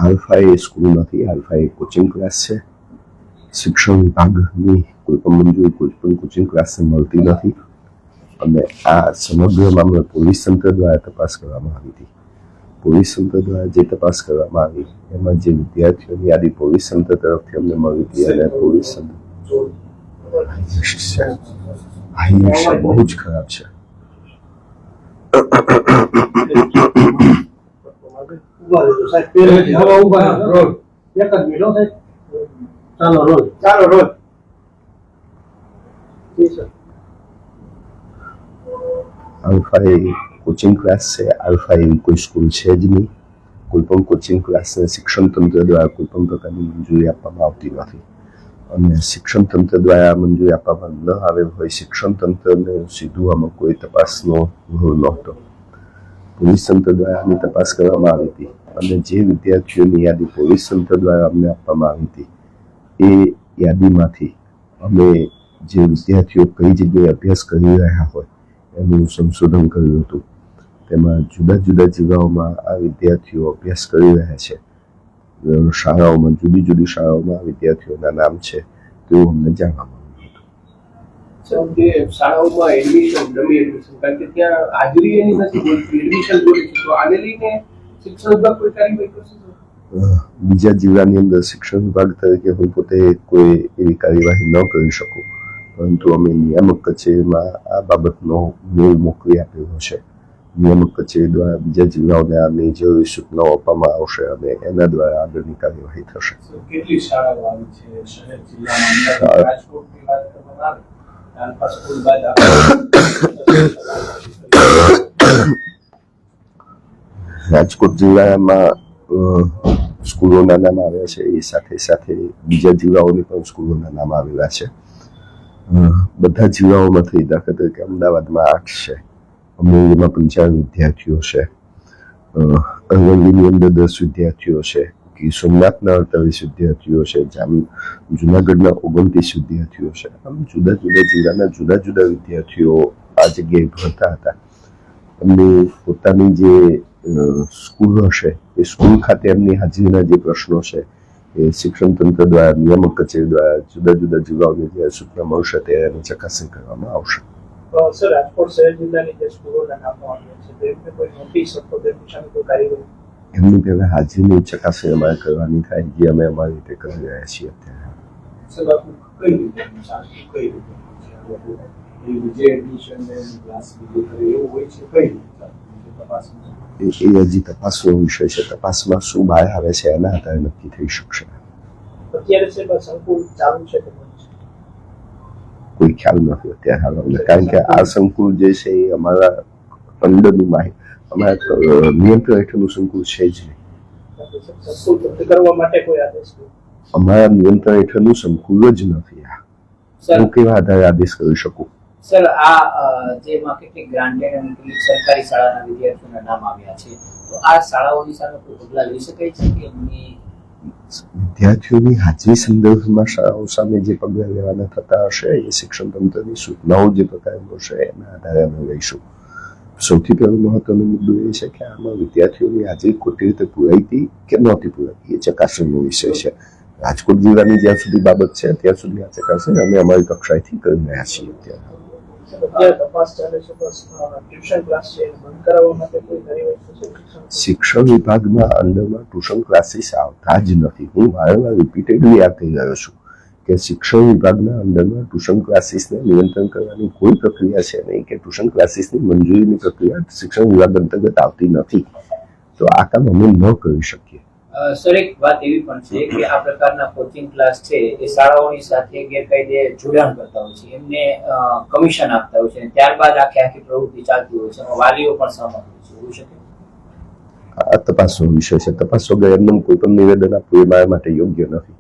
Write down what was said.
Alpha એ school નથી, alpha એ coaching class છે. શિક્ષણ વિભાગની કોઈ પણ મંજૂરી કોઈ પણ કોચિંગ ક્લાસને મળતી નથી અને આ સમગ્ર મામલે પોલીસ તંત્ર દ્વારા તપાસ કરવામાં આવી હતી. પોલીસ તંત્ર દ્વારા જે તપાસ કરવામાં આવી એમાં જે વિદ્યાર્થીઓની યાદી પોલીસ તંત્ર તરફથી અમને મળી હતી અને પોલીસ તંત્ર બહુ જ ખરાબ છે. આલ્ફા એ કોચિંગ ક્લાસ છે. આલ્ફા એવી કોઈ સ્કૂલ છે જ નહીં. કોઈ પણ કોચિંગ ક્લાસને શિક્ષણ તંત્ર દ્વારા કોઈ પણ પ્રકારની મંજૂરી આપવામાં આવતી નથી અને શિક્ષણ તંત્ર દ્વારા મંજૂરી આપવામાં ન આવે હોય શિક્ષણ તંત્રને સીધું આમાં કોઈ તપાસનો રોલ નહોતો. પોલીસ તંત્ર દ્વારા આની તપાસ કરવામાં આવી હતી અને જે વિદ્યાર્થીઓની યાદી પોલીસ તંત્ર દ્વારા અમને આપવામાં આવી હતી એ યાદીમાંથી અમે જે વિદ્યાર્થીઓ કઈ જગ્યાએ અભ્યાસ કરી રહ્યા હોય એનું સંશોધન કર્યું હતું. તેમાં જુદા જુદા જિલ્લાઓમાં આ વિદ્યાર્થીઓ અભ્યાસ કરી રહ્યા છે. શાળાઓમાં જુદી જુદી શાળાઓમાં વિદ્યાર્થીઓના નામ છે તેવું અમને જાણવા મળ્યું હતું. શાળાઓમાં એડમિશન કારણ કે ત્યાં હાજરી એની નથી બોલતી, એડમિશન બોલે છે, તો આને લઈને શિક્ષણ વિભાગ કોઈ કાર્યવાહી કરશે? બીજા જિલ્લાની અંદર શિક્ષણ વિભાગ તરીકે હું પોતે કોઈ એવી કાર્યવાહી ન કરી શકું, પરંતુ અમે નિયામક કચેરીમાં આ બાબતનો મેલ મોકલી આપેલો છે. નિયામક કચેરી દ્વારા બીજા જિલ્લાઓને આની જરૂરી સૂચનાઓ આપવામાં આવશે અને એના દ્વારા આગળની કાર્યવાહી થશે. કેટલી શાળાઓ આવી છે શહેર જિલ્લામાં? રાજકોટની વાત કરવામાં આવે આલ્ફા સ્કૂલ બાદ રાજકોટ જિલ્લામાં સ્કૂલોના નામ આવ્યા છે. એ સાથે સાથે બીજા જિલ્લાઓની પણ સ્કૂલોના નામ આવેલા છે. બધા જિલ્લાઓમાંથી દાખલા તરીકે અમદાવાદમાં 8 છે, અમરેલીમાં 55 વિદ્યાર્થીઓ છે, અરવલ્લીની અંદર 10 વિદ્યાર્થીઓ છે, ગીર સોમનાથના 48 વિદ્યાર્થીઓ છે, જુનાગઢના 29 વિદ્યાર્થીઓ છે. આમ જુદા જુદા જિલ્લાના જુદા જુદા વિદ્યાર્થીઓ આ જગ્યાએ ભણતા હતા. એમની પોતાની જે સ્કૂલ હશે એ સ્કૂલ ખાતે એમની હાજરીના જે પ્રશ્નો છે એ શિક્ષણ તંત્ર દ્વારા નિયામક કચેરી દ્વારા જુદા જુદા જિલ્લાઓની જે સૂચના મળશે ત્યારે એની ચકાસણી કરવામાં આવશે. સર, રાજકોટ શહેર જિલ્લાની જે સ્કૂલોના નામો આવ્યા છે તેમને કોઈ નોટિસ અથવા કોઈ કાર્યવાહી એમની પહેલા હાજરીની ચકાસણી અમારે કરવાની થાય, જે અમે અમારી રીતે કરી રહ્યા છીએ અત્યારે. સર, કઈ રીતે એ હજી તપાસનો વિષય છે. તપાસમાં શું બહાર આવે છે એના આધારે નક્કી થઈ શકશે. અત્યારે સંકુલ ચાલુ છે કોઈ ખ્યાલ નથી અત્યારે હાલ, કારણ કે આ સંકુલ જે છે એ અમારા અંડરની માહિતી અમારા નિયંત્રણ હેઠળનું સંકુલ છે જ નહીં. અમારા નિયંત્રણ હેઠળનું સંકુલ જ નથી. હું કેવા આધારે આદેશ કરી શકું? સર, આ જેમાં કેટલીક ગ્રાન્ટેડ અને કેટલીક સરકારી શાળાના વિદ્યાર્થીઓના નામ આવ્યા છે, તો આ શાળાઓની સામે કોઈ પગલાં લઈ શકાય છે કે એમની વિદ્યાર્થીઓની હાજરી સંદર્ભમાં શાળાઓ સામે જે પગલાં લેવાના થતા હશે એ શિક્ષણ તંત્રની સૂચનાઓ જે પ્રકારે મળશે એના આધારે અમે લઈશું. સૌથી પહેલો મહત્વનો મુદ્દો એ છે કે આમાં વિદ્યાર્થીઓની હાજરી ખોટી રીતે પૂરાઈ હતી કે નહોતી પૂરાઈ એ ચકાસણીનો વિષય છે. રાજકોટ જિલ્લાની જ્યાં સુધી બાબત છે ત્યાં સુધી આ ચકાસણી અમે અમારી કક્ષાએથી કરી રહ્યા છીએ. શિક્ષણ વિભાગના અંડરમાં ટ્યુશન ક્લાસીસ આવતા જ નથી. હું વારંવાર રિપીટેડલી આ કહી રહ્યો છું કે શિક્ષણ વિભાગના અંડરમાં ટ્યુશન ક્લાસીસને નિયંત્રણ કરવાની કોઈ પ્રક્રિયા છે નહીં કે ટ્યુશન ક્લાસીસની મંજૂરીની પ્રક્રિયા શિક્ષણ વિભાગ અંતર્ગત આવતી નથી. તો આ કામ અમે ન કરી શકીએ. સર, એક વાત એવી પણ છે કે આ પ્રકારના કોચિંગ ક્લાસ છે એ શાળાઓની સાથે ગેરકાયદે જોડાણ કરતા હોય છે, એમને કમિશન આપતા હોય છે, ત્યારબાદ આખી પ્રવૃત્તિ ચાલતી હોય છે, વાલીઓ પણ સહમત હોય છે. હોઈ શકે? આ તપાસનો વિષય છે. તપાસ વગર એમનું કોઈ પણ નિવેદન આપવું એ મારા માટે યોગ્ય નથી.